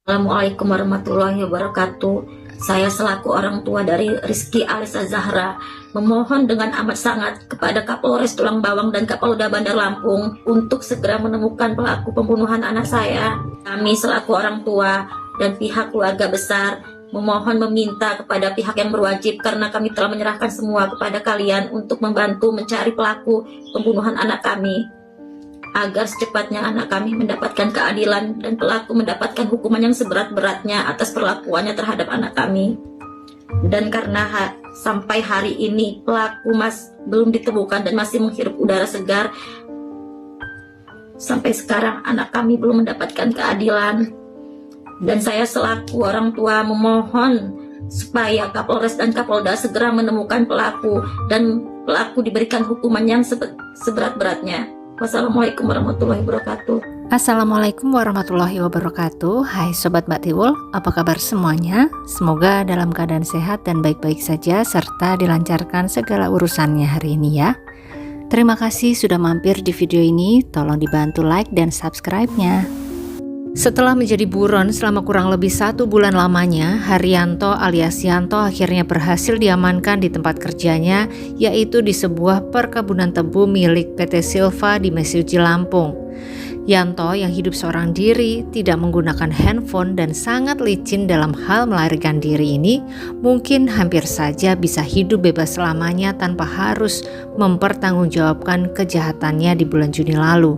Assalamualaikum warahmatullahi wabarakatuh. Saya selaku orang tua dari Rizky Alesya Zahra memohon dengan amat sangat kepada Kapolres Tulang Bawang dan Kapolda Bandar Lampung untuk segera menemukan pelaku pembunuhan anak saya. Kami selaku orang tua dan pihak keluarga besar memohon meminta kepada pihak yang berwajib, karena kami telah menyerahkan semua kepada kalian untuk membantu mencari pelaku pembunuhan anak kami, agar secepatnya anak kami mendapatkan keadilan dan pelaku mendapatkan hukuman yang seberat-beratnya atas perlakuannya terhadap anak kami. Dan karena sampai hari ini pelaku belum ditemukan dan masih menghirup udara segar, sampai sekarang anak kami belum mendapatkan keadilan. Dan saya selaku orang tua memohon supaya Kapolres dan Kapolda segera menemukan pelaku dan pelaku diberikan hukuman yang seberat-beratnya. Wassalamualaikum warahmatullahi wabarakatuh. Assalamualaikum warahmatullahi wabarakatuh. Hai Sobat Mbak Tiwul, apa kabar semuanya? Semoga dalam keadaan sehat dan baik-baik saja, serta dilancarkan segala urusannya hari ini ya. Terima kasih sudah mampir di video ini, tolong dibantu like dan subscribe-nya. Setelah menjadi buron selama kurang lebih 1 bulan lamanya, Haryanto alias Yanto akhirnya berhasil diamankan di tempat kerjanya, yaitu di sebuah perkebunan tebu milik PT Silva di Mesuji, Lampung. Yanto yang hidup seorang diri, tidak menggunakan handphone dan sangat licin dalam hal melarikan diri ini, mungkin hampir saja bisa hidup bebas selamanya tanpa harus mempertanggungjawabkan kejahatannya di bulan Juni lalu.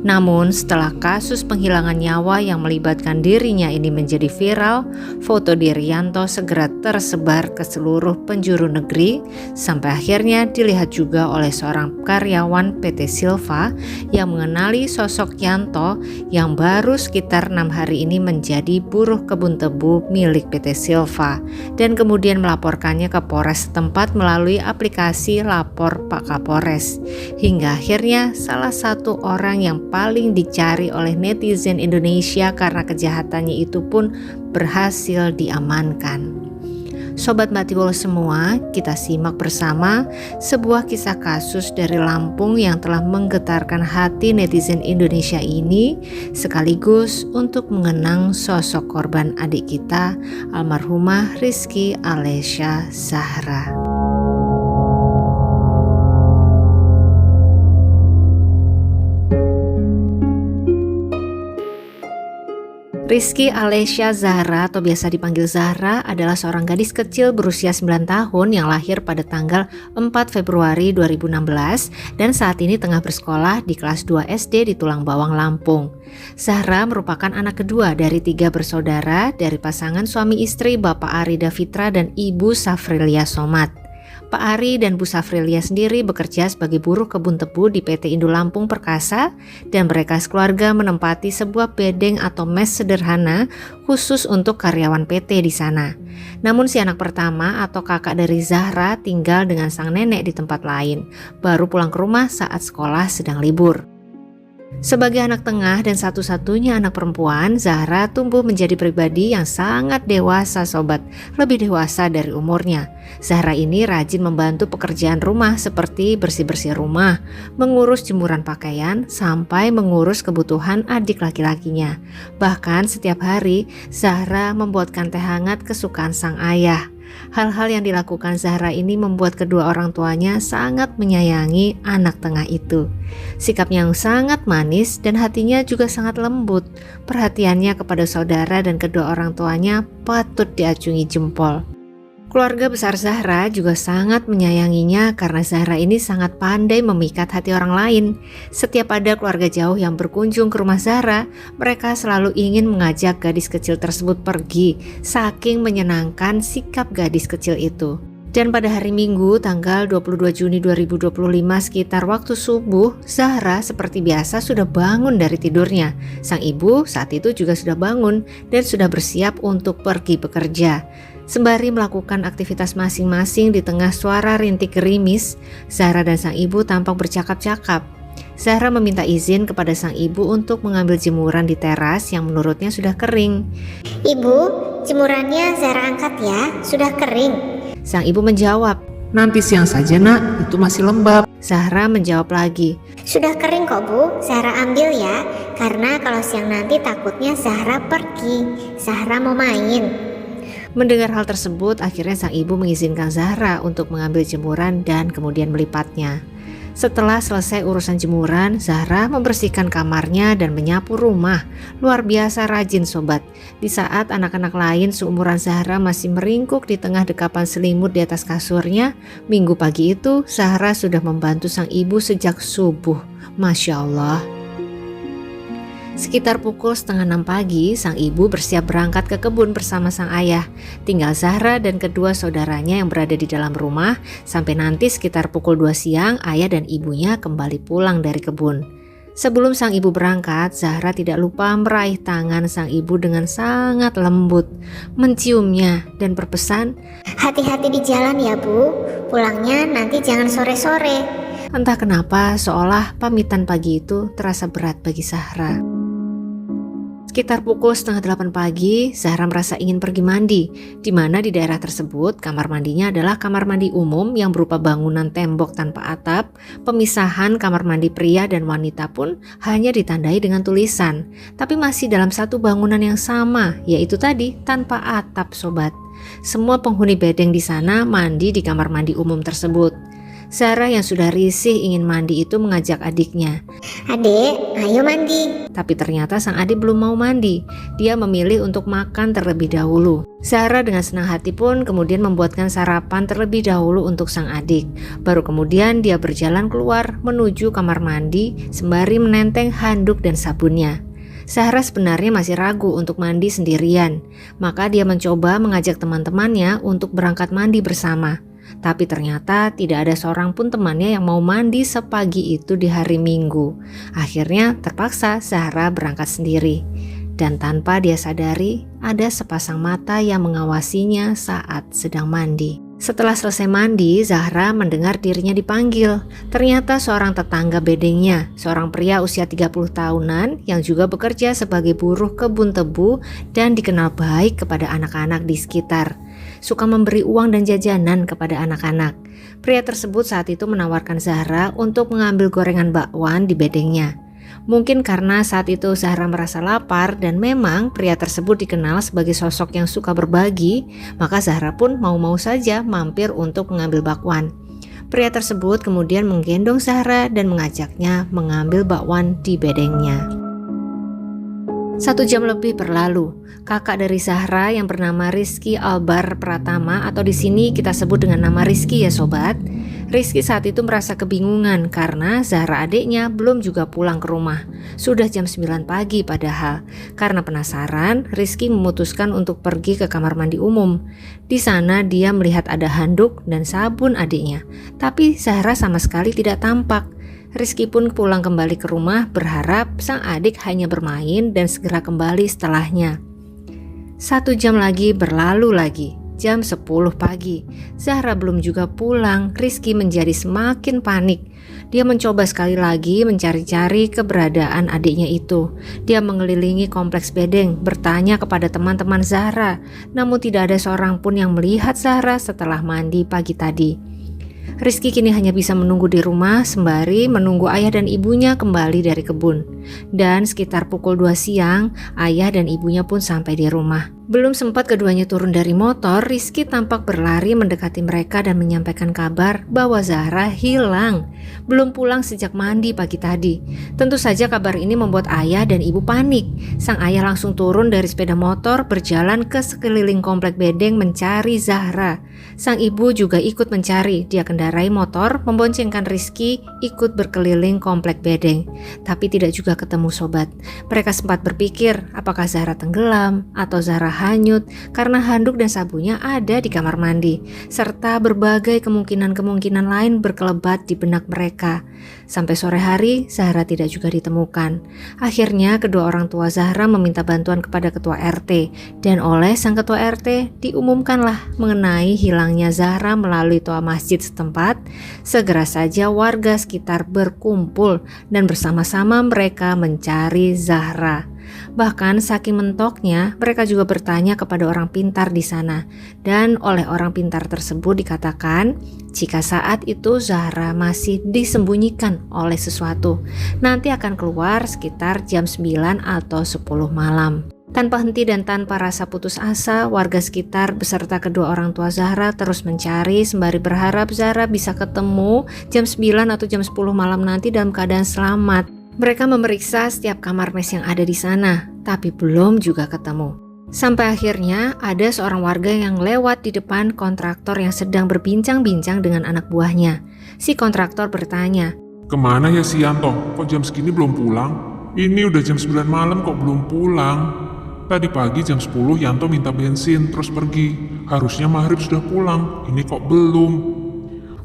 Namun setelah kasus penghilangan nyawa yang melibatkan dirinya ini menjadi viral, foto diri Yanto segera tersebar ke seluruh penjuru negeri, sampai akhirnya dilihat juga oleh seorang karyawan PT Silva yang mengenali sosok Yanto yang baru sekitar 6 hari ini menjadi buruh kebun tebu milik PT Silva, dan kemudian melaporkannya ke Polres setempat melalui aplikasi Lapor Pak Kapolres. Hingga akhirnya salah satu orang yang paling dicari oleh netizen Indonesia karena kejahatannya itu pun berhasil diamankan. Sobat Mbak Tiwul semua, kita simak bersama sebuah kisah kasus dari Lampung yang telah menggetarkan hati netizen Indonesia ini, sekaligus untuk mengenang sosok korban adik kita, almarhumah Rizky Alesya Zahra. Rizky Alesya Zahra atau biasa dipanggil Zahra adalah seorang gadis kecil berusia 9 tahun yang lahir pada tanggal 4 Februari 2016 dan saat ini tengah bersekolah di kelas 2 SD di Tulang Bawang, Lampung. Zahra merupakan anak kedua dari 3 bersaudara dari pasangan suami istri Bapak Ari Davitra dan Ibu Safrilia Somat. Pak Ari dan Bu Safrilia sendiri bekerja sebagai buruh kebun tebu di PT Indo Lampung Perkasa, dan mereka sekeluarga menempati sebuah bedeng atau mes sederhana khusus untuk karyawan PT di sana. Namun si anak pertama atau kakak dari Zahra tinggal dengan sang nenek di tempat lain, baru pulang ke rumah saat sekolah sedang libur. Sebagai anak tengah dan satu-satunya anak perempuan, Zahra tumbuh menjadi pribadi yang sangat dewasa sobat, lebih dewasa dari umurnya. Zahra ini rajin membantu pekerjaan rumah seperti bersih-bersih rumah, mengurus jemuran pakaian, sampai mengurus kebutuhan adik laki-lakinya. Bahkan setiap hari, Zahra membuatkan teh hangat kesukaan sang ayah. Hal-hal yang dilakukan Zahra ini membuat kedua orang tuanya sangat menyayangi anak tengah itu. Sikapnya yang sangat manis dan hatinya juga sangat lembut. Perhatiannya kepada saudara dan kedua orang tuanya patut diacungi jempol. Keluarga besar Zahra juga sangat menyayanginya karena Zahra ini sangat pandai memikat hati orang lain. Setiap ada keluarga jauh yang berkunjung ke rumah Zahra, mereka selalu ingin mengajak gadis kecil tersebut pergi, saking menyenangkan sikap gadis kecil itu. Dan pada hari Minggu tanggal 22 Juni 2025 sekitar waktu subuh, Zahra seperti biasa sudah bangun dari tidurnya. Sang ibu saat itu juga sudah bangun dan sudah bersiap untuk pergi bekerja. Sembari melakukan aktivitas masing-masing di tengah suara rintik gerimis, Zahra dan sang ibu tampak bercakap-cakap. Zahra meminta izin kepada sang ibu untuk mengambil jemuran di teras yang menurutnya sudah kering. "Ibu, jemurannya Zahra angkat ya, sudah kering." Sang ibu menjawab, Nanti siang saja nak, itu masih lembab. Zahra menjawab lagi. Sudah kering kok Bu, Zahra ambil ya. Karena kalau siang nanti takutnya Zahra pergi. Zahra mau main. Mendengar hal tersebut, akhirnya sang ibu mengizinkan Zahra untuk mengambil jemuran dan kemudian melipatnya. Setelah selesai urusan jemuran, Zahra membersihkan kamarnya dan menyapu rumah. Luar biasa rajin sobat. Di saat anak-anak lain seumuran Zahra masih meringkuk di tengah dekapan selimut di atas kasurnya, minggu pagi itu Zahra sudah membantu sang ibu sejak subuh. Masya Allah. Sekitar pukul 5:30 pagi, sang ibu bersiap berangkat ke kebun bersama sang ayah. Tinggal Zahra dan kedua saudaranya yang berada di dalam rumah, sampai nanti sekitar pukul 2 siang ayah dan ibunya kembali pulang dari kebun. Sebelum sang ibu berangkat, Zahra tidak lupa meraih tangan sang ibu dengan sangat lembut, menciumnya dan berpesan, Hati-hati di jalan ya Bu, pulangnya nanti jangan sore-sore. entah kenapa seolah pamitan pagi itu terasa berat bagi Zahra. Sekitar pukul 7:30 pagi, Zahra merasa ingin pergi mandi, di mana di daerah tersebut kamar mandinya adalah kamar mandi umum yang berupa bangunan tembok tanpa atap. Pemisahan kamar mandi pria dan wanita pun hanya ditandai dengan tulisan, tapi masih dalam satu bangunan yang sama, yaitu tadi tanpa atap sobat. Semua penghuni bedeng di sana mandi di kamar mandi umum tersebut. Zahra yang sudah risih ingin mandi itu mengajak adiknya. Adek, ayo mandi. Tapi ternyata sang adik belum mau mandi. Dia memilih untuk makan terlebih dahulu. Zahra dengan senang hati pun kemudian membuatkan sarapan terlebih dahulu untuk sang adik. Baru kemudian dia berjalan keluar menuju kamar mandi sembari menenteng handuk dan sabunnya. Zahra sebenarnya masih ragu untuk mandi sendirian. Maka dia mencoba mengajak teman-temannya untuk berangkat mandi bersama. Tapi ternyata tidak ada seorang pun temannya yang mau mandi sepagi itu di hari Minggu. Akhirnya terpaksa Zahra berangkat sendiri. Dan tanpa dia sadari, ada sepasang mata yang mengawasinya saat sedang mandi. Setelah selesai mandi, Zahra mendengar dirinya dipanggil. Ternyata seorang tetangga bedengnya, seorang pria usia 30 tahunan yang juga bekerja sebagai buruh kebun tebu dan dikenal baik kepada anak-anak di sekitar. Suka memberi uang dan jajanan kepada anak-anak. Pria tersebut saat itu menawarkan Zahra untuk mengambil gorengan bakwan di bedengnya. Mungkin karena saat itu Zahra merasa lapar dan memang pria tersebut dikenal sebagai sosok yang suka berbagi, maka Zahra pun mau-mau saja mampir untuk mengambil bakwan. Pria tersebut kemudian menggendong Zahra dan mengajaknya mengambil bakwan di bedengnya. 1 jam lebih berlalu. Kakak dari Zahra yang bernama Rizky Albar Pratama atau di sini kita sebut dengan nama Rizky ya sobat. Rizky saat itu merasa kebingungan karena Zahra adiknya belum juga pulang ke rumah. Sudah jam 9 pagi padahal. Karena penasaran, Rizky memutuskan untuk pergi ke kamar mandi umum. Di sana dia melihat ada handuk dan sabun adiknya. Tapi Zahra sama sekali tidak tampak. Rizky pun pulang kembali ke rumah berharap sang adik hanya bermain dan segera kembali setelahnya. 1 jam lagi berlalu lagi, jam 10 pagi. Zahra belum juga pulang, Rizky menjadi semakin panik. Dia mencoba sekali lagi mencari-cari keberadaan adiknya itu. Dia mengelilingi kompleks bedeng, bertanya kepada teman-teman Zahra, namun tidak ada seorang pun yang melihat Zahra setelah mandi pagi tadi. Rizky kini hanya bisa menunggu di rumah sembari menunggu ayah dan ibunya kembali dari kebun. Dan sekitar pukul 2 siang, ayah dan ibunya pun sampai di rumah. Belum sempat keduanya turun dari motor, Rizky tampak berlari mendekati mereka dan menyampaikan kabar bahwa Zahra hilang. Belum pulang sejak mandi pagi tadi. Tentu saja kabar ini membuat ayah dan ibu panik. Sang ayah langsung turun dari sepeda motor berjalan ke sekeliling komplek bedeng mencari Zahra. Sang ibu juga ikut mencari. Dia kendarai motor memboncengkan Rizky ikut berkeliling komplek bedeng. Tapi tidak juga ketemu sobat. Mereka sempat berpikir apakah Zahra tenggelam atau Zahra hanyut karena handuk dan sabunnya ada di kamar mandi, serta berbagai kemungkinan-kemungkinan lain berkelebat di benak mereka. Sampai sore hari, Zahra tidak juga ditemukan. Akhirnya kedua orang tua Zahra meminta bantuan kepada ketua RT, dan oleh sang ketua RT diumumkanlah mengenai hilangnya Zahra melalui toa masjid setempat. Segera saja warga sekitar berkumpul dan bersama-sama mereka mencari Zahra. Bahkan saking mentoknya, mereka juga bertanya kepada orang pintar di sana. Dan oleh orang pintar tersebut dikatakan, jika saat itu Zahra masih disembunyikan oleh sesuatu, nanti akan keluar sekitar jam 9 atau 10 malam. Tanpa henti dan tanpa rasa putus asa, warga sekitar beserta kedua orang tua Zahra terus mencari sembari berharap Zahra bisa ketemu jam 9 atau jam 10 malam nanti dalam keadaan selamat. Mereka memeriksa setiap kamar mes yang ada di sana, tapi belum juga ketemu. Sampai akhirnya ada seorang warga yang lewat di depan kontraktor yang sedang berbincang-bincang dengan anak buahnya. Si kontraktor bertanya, "Kemana ya si Yanto? Kok jam segini belum pulang? Ini udah jam 9 malam kok belum pulang? Tadi pagi jam 10 Yanto minta bensin terus pergi. Harusnya maghrib sudah pulang, ini kok belum?"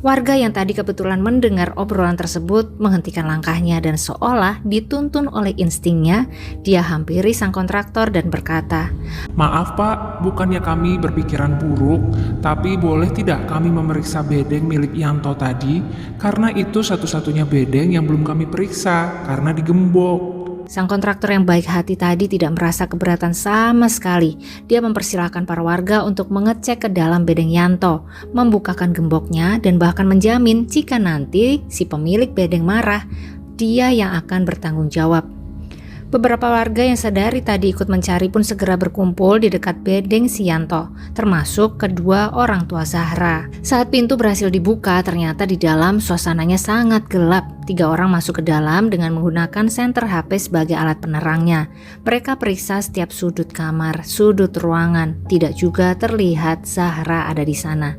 Warga yang tadi kebetulan mendengar obrolan tersebut menghentikan langkahnya dan seolah dituntun oleh instingnya, dia hampiri sang kontraktor dan berkata, Maaf Pak, bukannya kami berpikiran buruk, tapi boleh tidak kami memeriksa bedeng milik Yanto tadi? Karena itu satu-satunya bedeng yang belum kami periksa, karena digembok. Sang kontraktor yang baik hati tadi tidak merasa keberatan sama sekali. Dia mempersilahkan para warga untuk mengecek ke dalam bedeng Yanto, membukakan gemboknya dan bahkan menjamin jika nanti si pemilik bedeng marah, dia yang akan bertanggung jawab. Beberapa warga yang sadari tadi ikut mencari pun segera berkumpul di dekat bedeng si Yanto, termasuk kedua orang tua Zahra. Saat pintu berhasil dibuka, ternyata di dalam suasananya sangat gelap. 3 orang masuk ke dalam dengan menggunakan senter HP sebagai alat penerangnya. Mereka periksa setiap sudut kamar, sudut ruangan. Tidak juga terlihat Zahra ada di sana.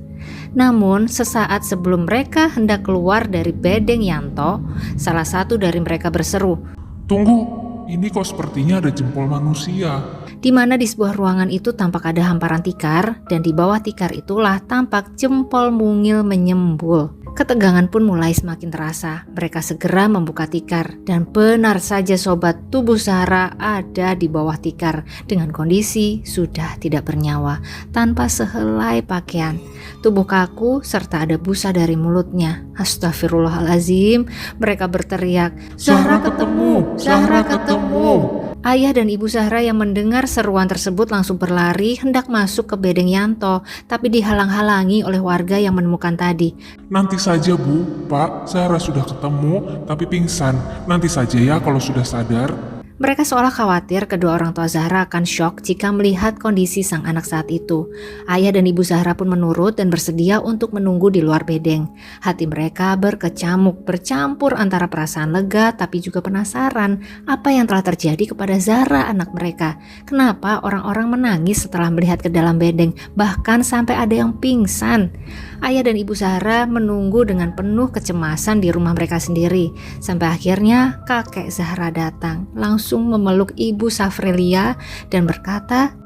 Namun sesaat sebelum mereka hendak keluar dari bedeng Yanto, salah satu dari mereka berseru, "Tunggu, ini kok sepertinya ada jempol manusia." di mana di sebuah ruangan itu tampak ada hamparan tikar dan di bawah tikar itulah tampak jempol mungil menyembul. Ketegangan pun mulai semakin terasa. Mereka segera membuka tikar dan benar saja sobat, tubuh Zahra ada di bawah tikar dengan kondisi sudah tidak bernyawa, tanpa sehelai pakaian. Tubuh kaku serta ada busa dari mulutnya. Astagfirullahalazim, mereka berteriak, "Zahra ketemu! Zahra ketemu!" Ayah dan ibu Zahra yang mendengar seruan tersebut langsung berlari hendak masuk ke bedeng Yanto, tapi dihalang-halangi oleh warga yang menemukan tadi. "Nanti saja Bu, Pak, Zahra sudah ketemu tapi pingsan. Nanti saja ya kalau sudah sadar." Mereka seolah khawatir kedua orang tua Zahra akan syok jika melihat kondisi sang anak saat itu. Ayah dan ibu Zahra pun menurut dan bersedia untuk menunggu di luar bedeng. Hati mereka berkecamuk, bercampur antara perasaan lega tapi juga penasaran apa yang telah terjadi kepada Zahra anak mereka. Kenapa orang-orang menangis setelah melihat ke dalam bedeng, bahkan sampai ada yang pingsan. Ayah dan ibu Zahra menunggu dengan penuh kecemasan di rumah mereka sendiri. Sampai akhirnya kakek Zahra datang, langsung memeluk ibu Safrelia dan berkata,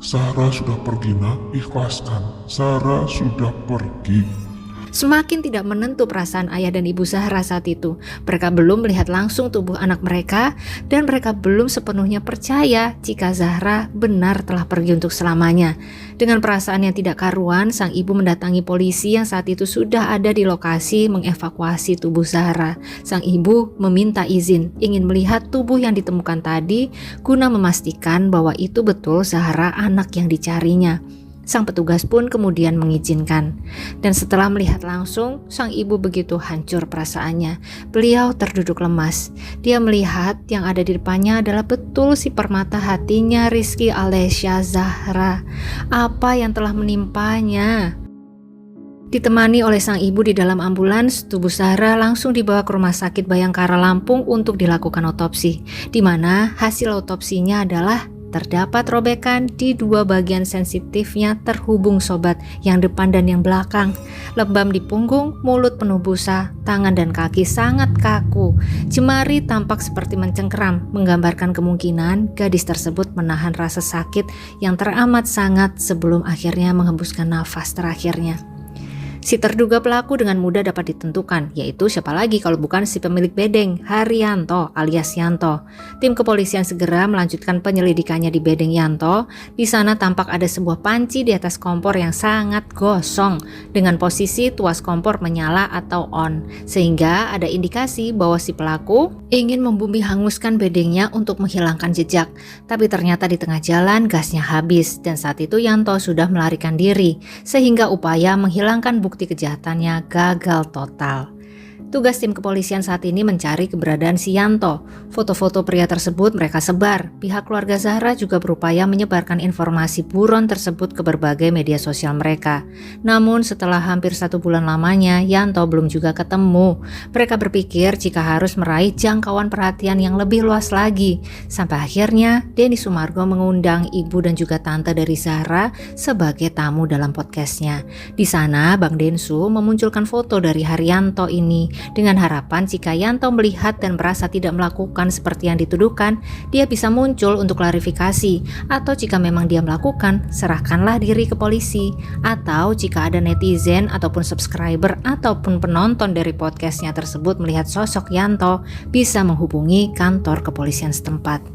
"Zahra sudah pergi nak, ikhlaskan. Zahra sudah pergi." Semakin tidak menentu perasaan ayah dan ibu Zahra saat itu. Mereka belum melihat langsung tubuh anak mereka dan mereka belum sepenuhnya percaya jika Zahra benar telah pergi untuk selamanya. Dengan perasaan yang tidak karuan, sang ibu mendatangi polisi yang saat itu sudah ada di lokasi mengevakuasi tubuh Zahra. Sang ibu meminta izin ingin melihat tubuh yang ditemukan tadi guna memastikan bahwa itu betul Zahra anak yang dicarinya. Sang petugas pun kemudian mengizinkan. Dan setelah melihat langsung, sang ibu begitu hancur perasaannya. Beliau terduduk lemas. Dia melihat yang ada di depannya adalah betul si permata hatinya, Rizky Alesya Zahra. Apa yang telah menimpanya? Ditemani oleh sang ibu di dalam ambulans, tubuh Zahra langsung dibawa ke Rumah Sakit Bayangkara Lampung untuk dilakukan otopsi, di mana hasil otopsinya adalah terdapat robekan di 2 bagian sensitifnya terhubung sobat, yang depan dan yang belakang. Lebam di punggung, mulut penuh busa, tangan dan kaki sangat kaku. Jemari tampak seperti mencengkeram, menggambarkan kemungkinan gadis tersebut menahan rasa sakit yang teramat sangat sebelum akhirnya menghembuskan nafas terakhirnya. Si terduga pelaku dengan mudah dapat ditentukan, yaitu siapa lagi kalau bukan si pemilik bedeng, Haryanto alias Yanto. Tim kepolisian segera melanjutkan penyelidikannya di bedeng Yanto. Di sana tampak ada sebuah panci di atas kompor yang sangat gosong dengan posisi tuas kompor menyala atau on, sehingga ada indikasi bahwa si pelaku ingin membumi hanguskan bedengnya untuk menghilangkan jejak. Tapi ternyata di tengah jalan gasnya habis dan saat itu Yanto sudah melarikan diri, sehingga upaya menghilangkan bukti kejahatannya gagal total. Tugas tim kepolisian saat ini mencari keberadaan si Yanto. Foto-foto pria tersebut mereka sebar. Pihak keluarga Zahra juga berupaya menyebarkan informasi buron tersebut ke berbagai media sosial mereka. Namun setelah hampir 1 bulan lamanya, Yanto belum juga ketemu. Mereka berpikir jika harus meraih jangkauan perhatian yang lebih luas lagi. Sampai akhirnya Denny Sumargo mengundang ibu dan juga tante dari Zahra sebagai tamu dalam podcastnya. Di sana Bang Densu memunculkan foto dari Haryanto ini dengan harapan jika Yanto melihat dan merasa tidak melakukan seperti yang dituduhkan, dia bisa muncul untuk klarifikasi, atau jika memang dia melakukan, serahkanlah diri ke polisi. Atau jika ada netizen ataupun subscriber ataupun penonton dari podcastnya tersebut melihat sosok Yanto, bisa menghubungi kantor kepolisian setempat.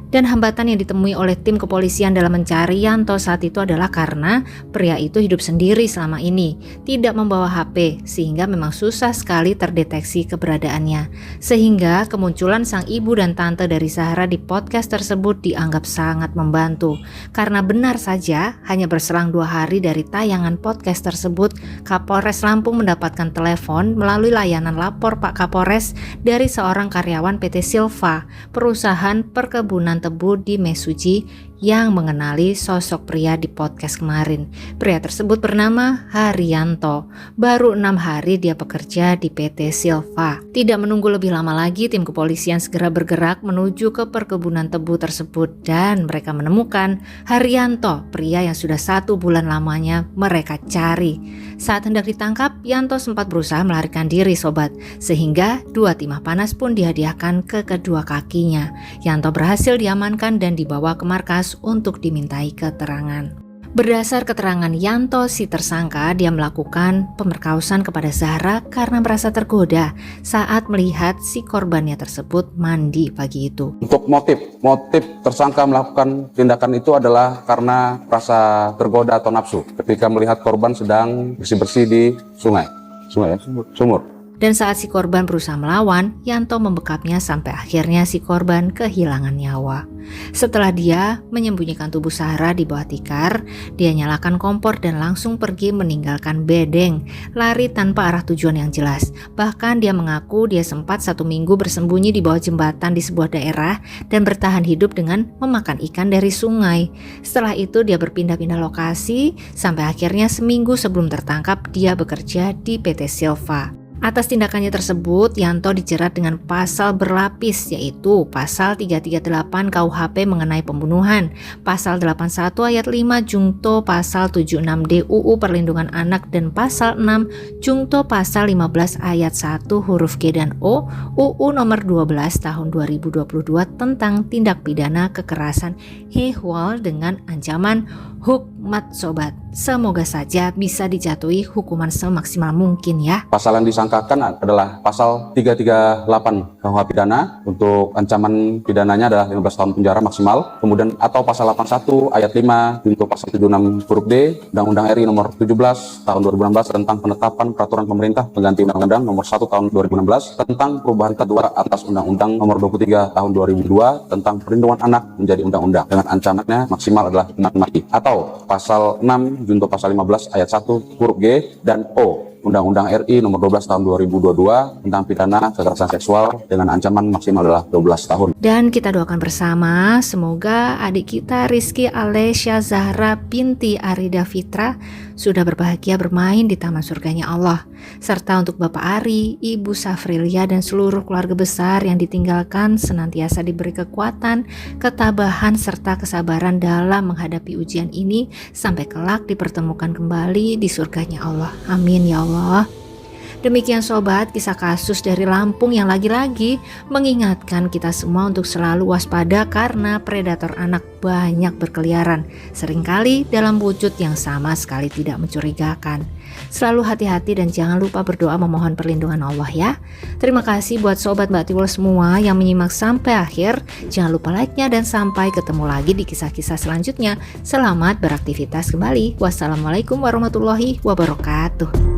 Dan hambatan yang ditemui oleh tim kepolisian dalam mencari Yanto saat itu adalah karena pria itu hidup sendiri selama ini, tidak membawa HP, sehingga memang susah sekali terdeteksi keberadaannya. Sehingga kemunculan sang ibu dan tante dari Zahra di podcast tersebut dianggap sangat membantu. Karena benar saja, hanya berselang 2 hari dari tayangan podcast tersebut, Kapolres Lampung mendapatkan telepon melalui layanan lapor Pak Kapolres dari seorang karyawan PT Silva, perusahaan perkebunan tebu di Mesuji, yang mengenali sosok pria di podcast kemarin. Pria tersebut bernama Haryanto. Baru 6 hari dia bekerja di PT Silva. Tidak menunggu lebih lama lagi, tim kepolisian segera bergerak menuju ke perkebunan tebu tersebut dan mereka menemukan Haryanto, pria yang sudah 1 bulan lamanya mereka cari. Saat hendak ditangkap, Yanto sempat berusaha melarikan diri sobat, sehingga 2 timah panas pun dihadiahkan ke kedua kakinya. Yanto berhasil diamankan dan dibawa ke markas untuk dimintai keterangan. Berdasar keterangan Yanto, si tersangka, dia melakukan pemerkosaan kepada Zahra karena merasa tergoda saat melihat si korbannya tersebut mandi pagi itu. Untuk motif tersangka melakukan tindakan itu adalah karena rasa tergoda atau nafsu ketika melihat korban sedang bersih-bersih di sumur. Dan saat si korban berusaha melawan, Yanto membekapnya sampai akhirnya si korban kehilangan nyawa. Setelah dia menyembunyikan tubuh Zahra di bawah tikar, dia nyalakan kompor dan langsung pergi meninggalkan bedeng, lari tanpa arah tujuan yang jelas. Bahkan dia mengaku dia sempat 1 minggu bersembunyi di bawah jembatan di sebuah daerah dan bertahan hidup dengan memakan ikan dari sungai. Setelah itu dia berpindah-pindah lokasi sampai akhirnya seminggu sebelum tertangkap dia bekerja di PT Silva. Atas tindakannya tersebut, Yanto dijerat dengan pasal berlapis, yaitu pasal 338 KUHP mengenai pembunuhan, pasal 81 ayat 5 Jungto pasal 76D UU Perlindungan Anak, dan pasal 6 Jungto pasal 15 ayat 1 huruf G dan O UU nomor 12 tahun 2022 tentang tindak pidana kekerasan seksual dengan ancaman hukmat sobat. Semoga saja bisa dijatuhi hukuman semaksimal mungkin ya. Pasal yang disangkakan adalah pasal 338 KUH pidana, untuk ancaman pidananya adalah 15 tahun penjara maksimal. Kemudian atau pasal 81 ayat 5 untuk pasal 76 huruf D Undang-Undang RI nomor 17 tahun 2016 tentang penetapan peraturan pemerintah pengganti Undang-Undang nomor 1 tahun 2016 tentang perubahan kedua atas Undang-Undang nomor 23 tahun 2002 tentang perlindungan anak menjadi undang-undang dengan ancamannya maksimal adalah hukuman mati. Atau pasal 6 Junto pasal 15 ayat 1 huruf G dan O Undang-Undang RI nomor 12 tahun 2022 tentang pidana kekerasan seksual dengan ancaman maksimal adalah 12 tahun. Dan kita doakan bersama semoga adik kita Rizky Alesya Zahra binti Arida Fitra sudah berbahagia bermain di taman surganya Allah. Serta untuk Bapak Ari, Ibu Safrilia dan seluruh keluarga besar yang ditinggalkan senantiasa diberi kekuatan, ketabahan serta kesabaran dalam menghadapi ujian ini sampai kelak dipertemukan kembali di surganya Allah. Amin ya Allah. Demikian sobat, kisah kasus dari Lampung yang lagi-lagi mengingatkan kita semua untuk selalu waspada karena predator anak banyak berkeliaran, seringkali dalam wujud yang sama sekali tidak mencurigakan. Selalu hati-hati dan jangan lupa berdoa memohon perlindungan Allah ya. Terima kasih buat sobat Mbak Tiwul semua yang menyimak sampai akhir. Jangan lupa like-nya dan sampai ketemu lagi di kisah-kisah selanjutnya. Selamat beraktivitas kembali. Wassalamualaikum warahmatullahi wabarakatuh.